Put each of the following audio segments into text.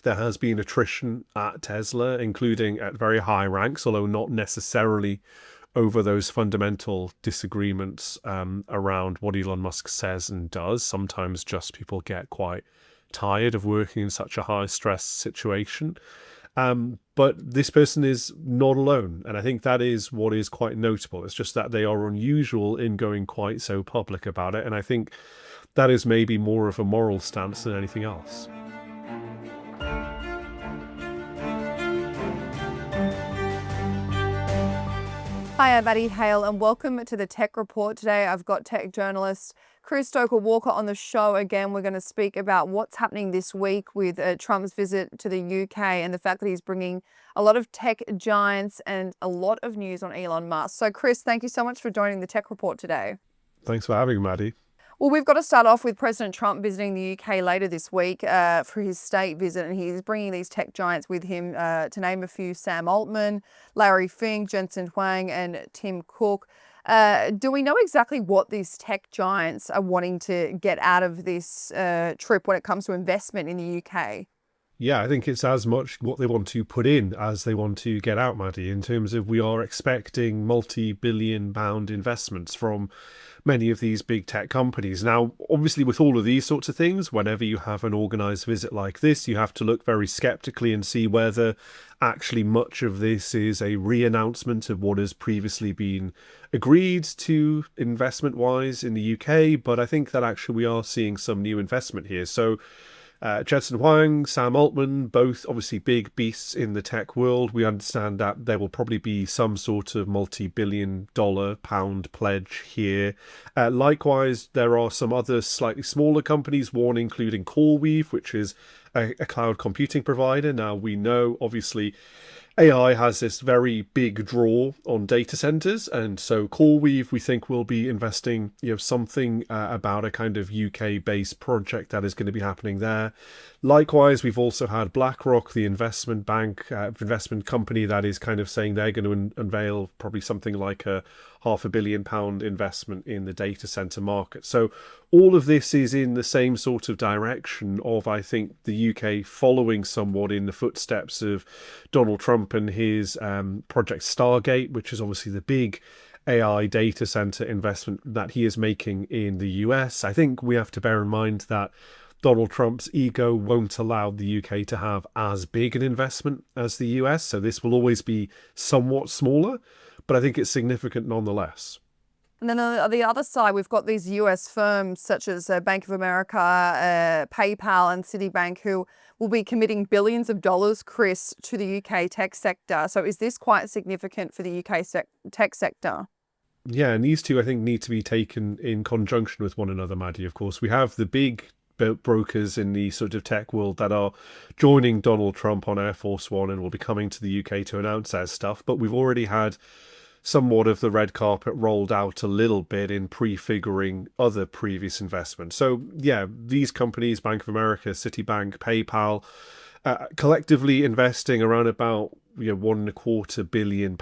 There has been attrition at Tesla, including at very high ranks, although not necessarily over those fundamental disagreements around what Elon Musk says and does. Sometimes just people get quite tired of working in such a high stress situation. But this person is not alone. And I think that is what is quite notable. It's just that they are unusual in going quite so public about it. And I think that is maybe more of a moral stance than anything else. Hi, I'm Maddie, Hale, and welcome to the Tech Report. Today I've got tech journalist Chris-Stokel Walker on the show again. We're going to speak about what's happening this week with Trump's visit to the UK and the fact that he's bringing a lot of tech giants and a lot of news on Elon Musk. So Chris, thank you so much for joining the Tech Report today. Thanks for having me, Maddie. Well, we've got to start off with President Trump visiting the UK later this week for his state visit, and he's bringing these tech giants with him, to name a few: Sam Altman, Larry Fink, Jensen Huang, and Tim Cook. Do we know exactly what these tech giants are wanting to get out of this trip when it comes to investment in the UK? Yeah, I think it's as much what they want to put in as they want to get out, Maddie, in terms of we are expecting multi-billion-pound investments from many of these big tech companies. Now, obviously, with all of these sorts of things, whenever you have an organised visit like this, you have to look very sceptically and see whether actually much of this is a re-announcement of what has previously been agreed to investment-wise in the UK. But I think that actually we are seeing some new investment here. So Jensen Huang, Sam Altman, both obviously big beasts in the tech world. We understand that there will probably be some sort of multi-billion-dollar pound pledge here. Likewise, there are some other slightly smaller companies, one including CoreWeave, which is a cloud computing provider. Now, we know, obviously, AI has this very big draw on data centers, and so CoreWeave, we think, will be investing, something about a kind of UK-based project that is going to be happening there. Likewise, we've also had BlackRock, the investment bank, investment company that is kind of saying they're going to unveil probably something like a £500 million investment in the data center market. So all of this is in the same sort of direction of, I think, the UK following somewhat in the footsteps of Donald Trump and his Project Stargate, which is obviously the big AI data center investment that he is making in the US. I think we have to bear in mind that Donald Trump's ego won't allow the UK to have as big an investment as the US, so this will always be somewhat smaller, but I think it's significant nonetheless. And then on the other side, we've got these US firms such as Bank of America, PayPal and Citibank, who will be committing billions of dollars, Chris, to the UK tech sector. So is this quite significant for the UK tech sector? Yeah, and these two, I think, need to be taken in conjunction with one another, Maddie. Of course, we have the big brokers in the sort of tech world that are joining Donald Trump on Air Force One and will be coming to the UK to announce their stuff. But we've already had somewhat of the red carpet rolled out a little bit in prefiguring other previous investments. So yeah, these companies, Bank of America, Citibank, PayPal, collectively investing around about £1.25 billion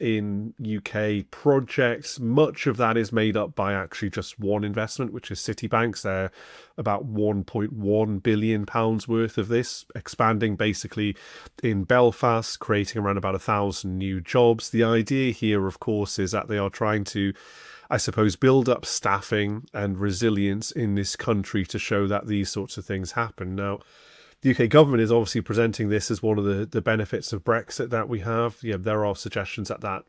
in UK projects. Much of that is made up by actually just one investment, which is Citibank's. They're about £1.1 billion worth of this, expanding basically in Belfast, creating around about 1,000 new jobs. The idea here, of course, is that they are trying to, I suppose, build up staffing and resilience in this country to show that these sorts of things happen. Now, the UK government is obviously presenting this as one of the benefits of Brexit that we have. Yeah, there are suggestions that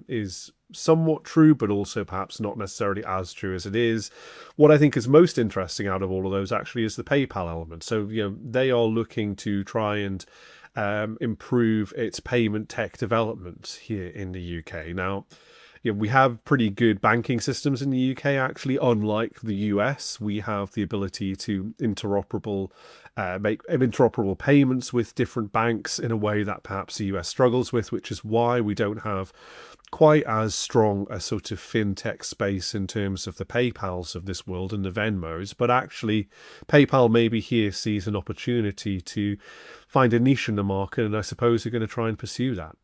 is somewhat true, but also perhaps not necessarily as true as it is. What I think is most interesting out of all of those actually is the PayPal element. So, they are looking to try and improve its payment tech development here in the UK. Now, we have pretty good banking systems in the UK, actually. Unlike the US, we have the ability to make interoperable payments with different banks in a way that perhaps the US struggles with, which is why we don't have quite as strong a sort of fintech space in terms of the PayPals of this world and the Venmos. But actually, PayPal maybe here sees an opportunity to find a niche in the market, and I suppose they're going to try and pursue that.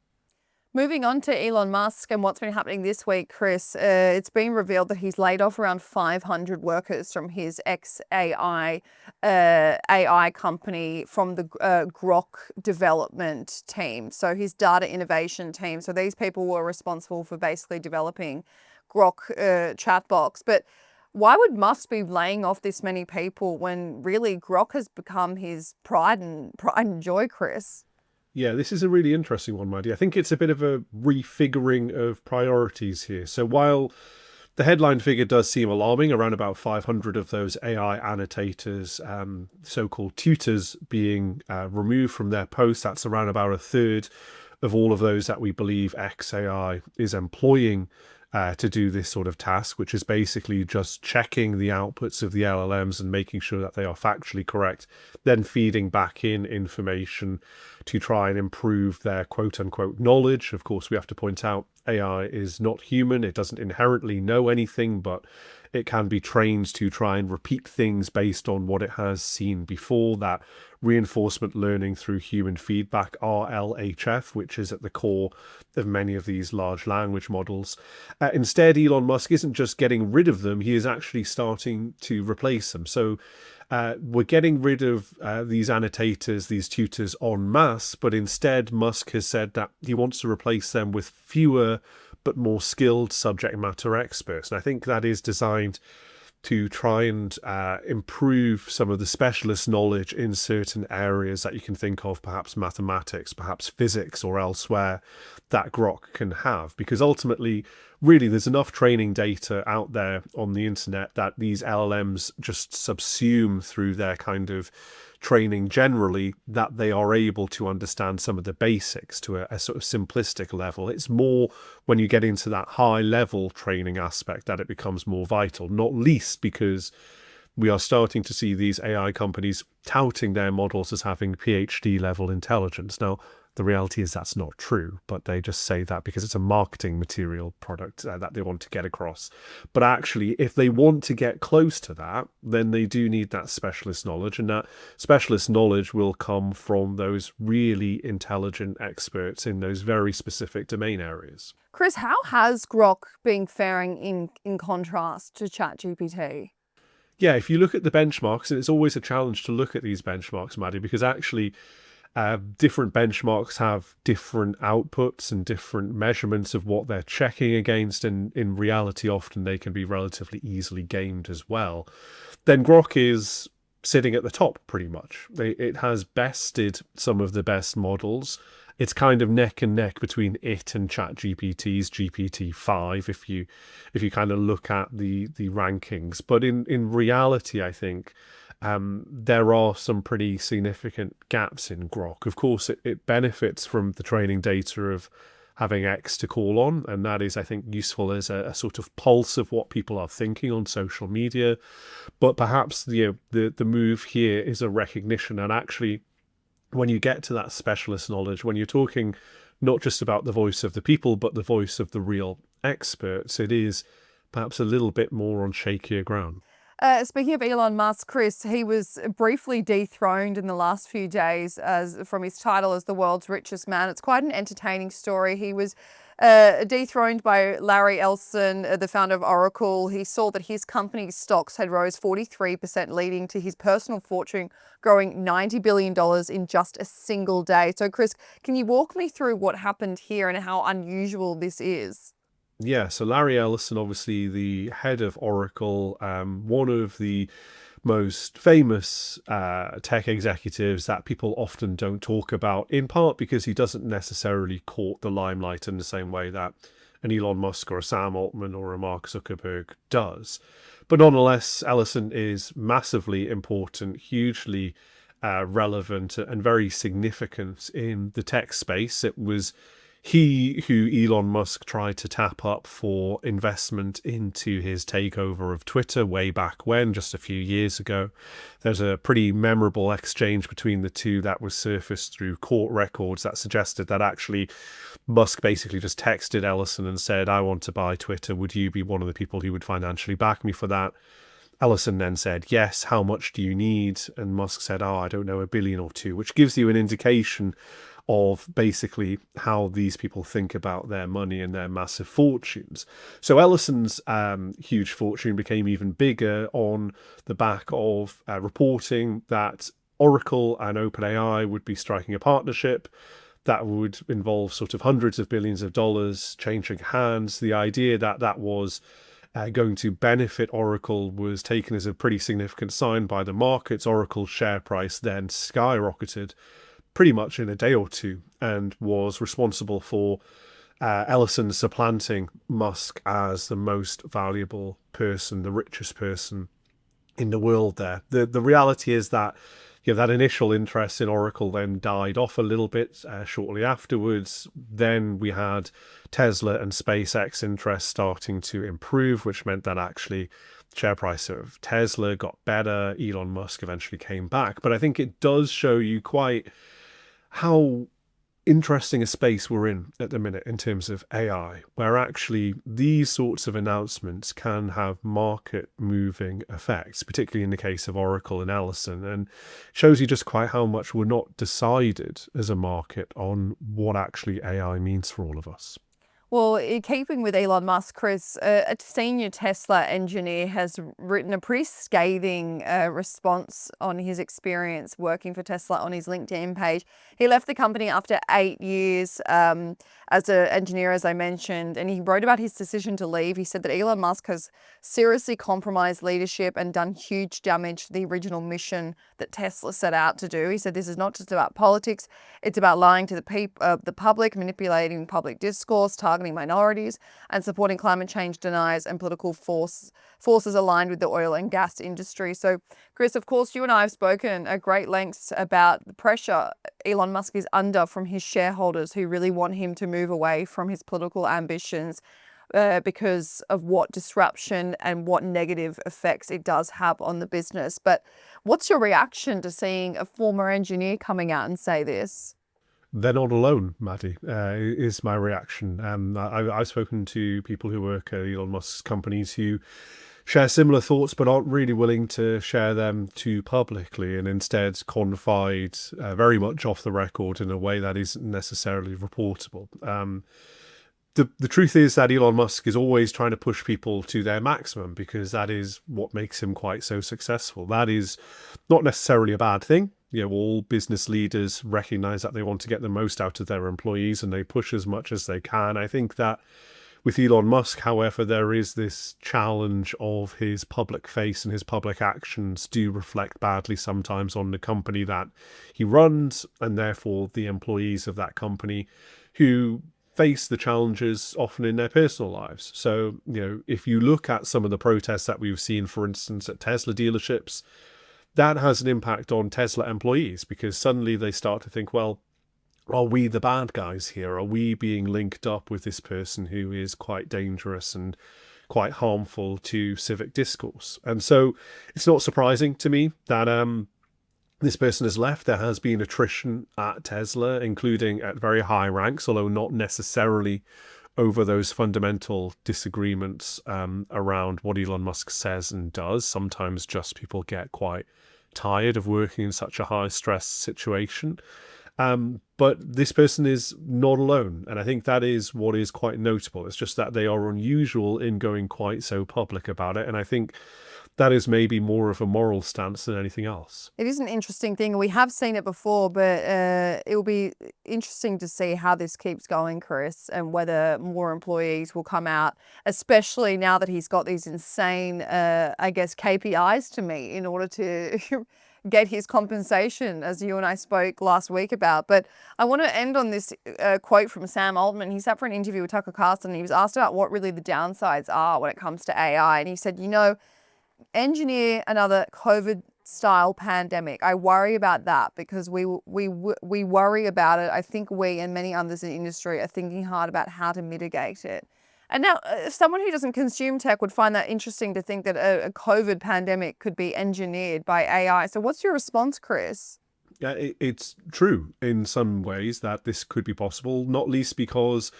Moving on to Elon Musk and what's been happening this week, Chris, it's been revealed that he's laid off around 500 workers from his ex-AI AI company from the Grok development team, so his data innovation team. So these people were responsible for basically developing Grok chatbots. But why would Musk be laying off this many people when really Grok has become his pride and joy, Chris? Yeah, this is a really interesting one, Maddie. I think it's a bit of a refiguring of priorities here. So while the headline figure does seem alarming, around about 500 of those AI annotators, so-called tutors, being removed from their posts, that's around about a third of all of those that we believe XAI is employing to do this sort of task, which is basically just checking the outputs of the LLMs and making sure that they are factually correct, then feeding back in information to try and improve their quote-unquote knowledge. Of course, we have to point out AI is not human. It doesn't inherently know anything, but it can be trained to try and repeat things based on what it has seen before. That reinforcement learning through human feedback, RLHF, which is at the core of many of these large language models. Instead, Elon Musk isn't just getting rid of them, he is actually starting to replace them. So we're getting rid of these annotators, these tutors en masse, but instead Musk has said that he wants to replace them with fewer but more skilled subject matter experts. And I think that is designed to try and improve some of the specialist knowledge in certain areas that you can think of, perhaps mathematics, perhaps physics or elsewhere, that Grok can have. Because ultimately, really, there's enough training data out there on the internet that these LLMs just subsume through their kind of training generally, that they are able to understand some of the basics to a sort of simplistic level. It's more when you get into that high level training aspect that it becomes more vital, not least because we are starting to see these AI companies touting their models as having PhD level intelligence. Now, the reality is that's not true, but they just say that because it's a marketing material product that they want to get across. But actually, if they want to get close to that, then they do need that specialist knowledge, and that specialist knowledge will come from those really intelligent experts in those very specific domain areas. Chris, how has Grok been faring in contrast to ChatGPT? Yeah, if you look at the benchmarks, and it's always a challenge to look at these benchmarks, Maddie, because actually different benchmarks have different outputs and different measurements of what they're checking against, and in reality often they can be relatively easily gamed as well. Then Grok is sitting at the top pretty much. It has bested some of the best models. It's kind of neck and neck between it and ChatGPT's GPT-5 if you kind of look at the rankings. But in reality, I think there are some pretty significant gaps in Grok. Of course, it benefits from the training data of having X to call on, and that is, I think, useful as a sort of pulse of what people are thinking on social media. But perhaps the move here is a recognition, and actually, when you get to that specialist knowledge, when you're talking not just about the voice of the people, but the voice of the real experts, it is perhaps a little bit more on shakier ground. Speaking of Elon Musk, Chris, he was briefly dethroned in the last few days from his title as the world's richest man. It's quite an entertaining story. He was dethroned by Larry Ellison, the founder of Oracle. He saw that his company's stocks had rose 43%, leading to his personal fortune growing $90 billion in just a single day. So, Chris, can you walk me through what happened here and how unusual this is? Yeah, so Larry Ellison, obviously the head of Oracle, one of the most famous tech executives that people often don't talk about, in part because he doesn't necessarily court the limelight in the same way that an Elon Musk or a Sam Altman or a Mark Zuckerberg does. But nonetheless, Ellison is massively important, hugely relevant and very significant in the tech space. It was he who Elon Musk tried to tap up for investment into his takeover of Twitter way back when, just a few years ago. There's a pretty memorable exchange between the two that was surfaced through court records that suggested that actually Musk basically just texted Ellison and said, "I want to buy Twitter. Would you be one of the people who would financially back me for that?" Ellison then said, "Yes, how much do you need?" And Musk said, "Oh, I don't know, $1 billion or $2 billion," which gives you an indication of basically how these people think about their money and their massive fortunes. So Ellison's huge fortune became even bigger on the back of reporting that Oracle and OpenAI would be striking a partnership that would involve sort of hundreds of billions of dollars changing hands. The idea that that was going to benefit Oracle was taken as a pretty significant sign by the markets. Oracle's share price then skyrocketed pretty much in a day or two and was responsible for Ellison supplanting Musk as the most valuable person, the richest person in the world there. The reality is that that initial interest in Oracle then died off a little bit shortly afterwards. Then we had Tesla and SpaceX interest starting to improve, which meant that actually share price of Tesla got better. Elon Musk eventually came back. But I think it does show you quite how interesting a space we're in at the minute in terms of AI, where actually these sorts of announcements can have market moving effects, particularly in the case of Oracle and Ellison, and shows you just quite how much we're not decided as a market on what actually AI means for all of us. Well, in keeping with Elon Musk, Chris, a senior Tesla engineer has written a pretty scathing response on his experience working for Tesla on his LinkedIn page. He left the company after 8 years as an engineer, as I mentioned, and he wrote about his decision to leave. He said that Elon Musk has seriously compromised leadership and done huge damage to the original mission that Tesla set out to do. He said this is not just about politics, it's about lying to the public, manipulating public discourse, targeting minorities, and supporting climate change deniers and political forces aligned with the oil and gas industry. So, Chris, of course, you and I have spoken at great lengths about the pressure Elon Musk is under from his shareholders who really want him to move away from his political ambitions because of what disruption and what negative effects it does have on the business. But what's your reaction to seeing a former engineer coming out and say this? They're not alone, Maddie, is my reaction. I've spoken to people who work at Elon Musk's companies who share similar thoughts but aren't really willing to share them too publicly and instead confide very much off the record in a way that isn't necessarily reportable. The truth is that Elon Musk is always trying to push people to their maximum because that is what makes him quite so successful. That is not necessarily a bad thing. All business leaders recognize that they want to get the most out of their employees and they push as much as they can. I think that with Elon Musk, however, there is this challenge of his public face and his public actions do reflect badly sometimes on the company that he runs and therefore the employees of that company who face the challenges often in their personal lives. So, if you look at some of the protests that we've seen, for instance, at Tesla dealerships, that has an impact on Tesla employees because suddenly they start to think, well, are we the bad guys here? Are we being linked up with this person who is quite dangerous and quite harmful to civic discourse? And so it's not surprising to me that this person has left. There has been attrition at Tesla, including at very high ranks, although not necessarily over those fundamental disagreements around what Elon Musk says and does. Sometimes just people get quite tired of working in such a high stress situation. But this person is not alone. And I think that is what is quite notable. It's just that they are unusual in going quite so public about it. And I think that is maybe more of a moral stance than anything else. It is an interesting thing. We have seen it before, but it will be interesting to see how this keeps going, Chris, and whether more employees will come out, especially now that he's got these insane, KPIs to meet in order to get his compensation, as you and I spoke last week about. But I want to end on this quote from Sam Altman. He sat for an interview with Tucker Carlson and he was asked about what really the downsides are when it comes to AI. And he said, engineer another COVID-style pandemic. I worry about that because we worry about it. I think we and many others in the industry are thinking hard about how to mitigate it. And now, someone who doesn't consume tech would find that interesting to think that a COVID pandemic could be engineered by AI. So what's your response, Chris? Yeah, it's true in some ways that this could be possible, not least because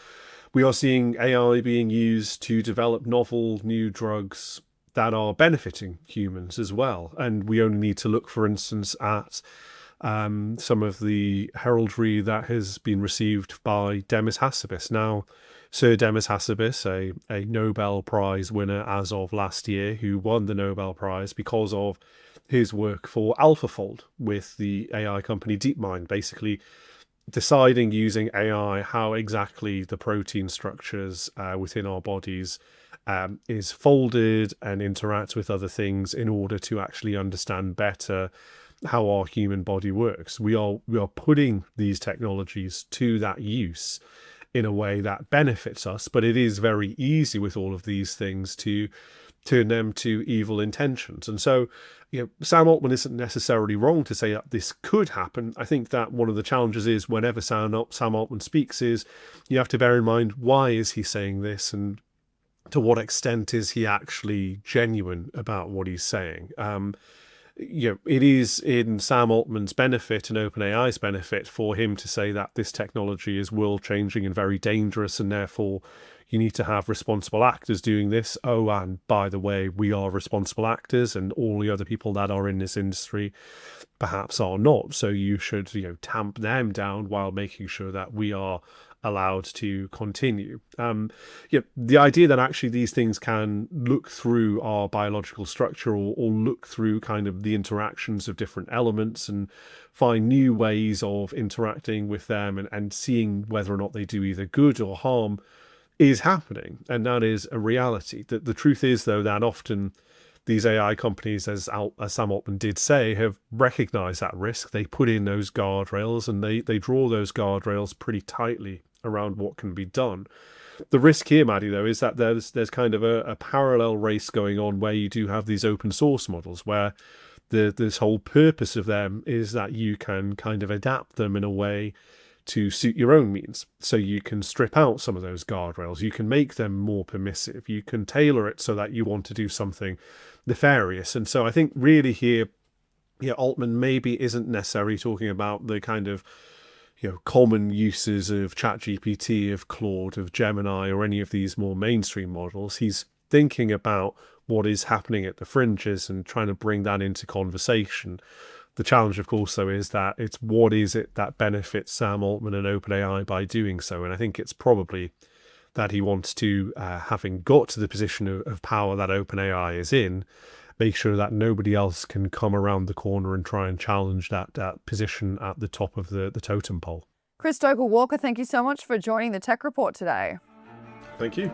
we are seeing AI being used to develop novel new drugs that are benefiting humans as well. And we only need to look, for instance, at some of the heraldry that has been received by Demis Hassabis. Now, Sir Demis Hassabis, a Nobel Prize winner as of last year, who won the Nobel Prize because of his work for AlphaFold with the AI company DeepMind, basically deciding using AI how exactly the protein structures within our bodies is folded and interacts with other things in order to actually understand better how our human body works. We are putting these technologies to that use in a way that benefits us, but it is very easy with all of these things to turn them to evil intentions. And so, Sam Altman isn't necessarily wrong to say that this could happen. I think that one of the challenges is whenever Sam Altman speaks is you have to bear in mind, why is he saying this, and to what extent is he actually genuine about what he's saying? It is in Sam Altman's benefit and OpenAI's benefit for him to say that this technology is world-changing and very dangerous, and therefore you need to have responsible actors doing this. Oh, and by the way, we are responsible actors, and all the other people that are in this industry perhaps are not. So you should, tamp them down while making sure that we are allowed to continue. The idea that actually these things can look through our biological structure or look through kind of the interactions of different elements and find new ways of interacting with them and seeing whether or not they do either good or harm is happening. And that is a reality. The truth is, though, that often these AI companies, as Sam Altman did say, have recognized that risk. They put in those guardrails, and they draw those guardrails pretty tightly around what can be done. The risk here, Maddie, though, is that there's kind of a parallel race going on where you do have these open source models where this whole purpose of them is that you can kind of adapt them in a way to suit your own means. So you can strip out some of those guardrails. You can make them more permissive. You can tailor it so that you want to do something nefarious. And so I think really here, Altman maybe isn't necessarily talking about the kind of common uses of ChatGPT, of Claude, of Gemini, or any of these more mainstream models. He's thinking about what is happening at the fringes and trying to bring that into conversation. The challenge, of course, though, is that it's what is it that benefits Sam Altman and OpenAI by doing so. And I think it's probably that he wants to, having got to the position of power that OpenAI is in, make sure that nobody else can come around the corner and try and challenge that position at the top of the totem pole. Chris-Stokel Walker, thank you so much for joining the Tech Report today. Thank you.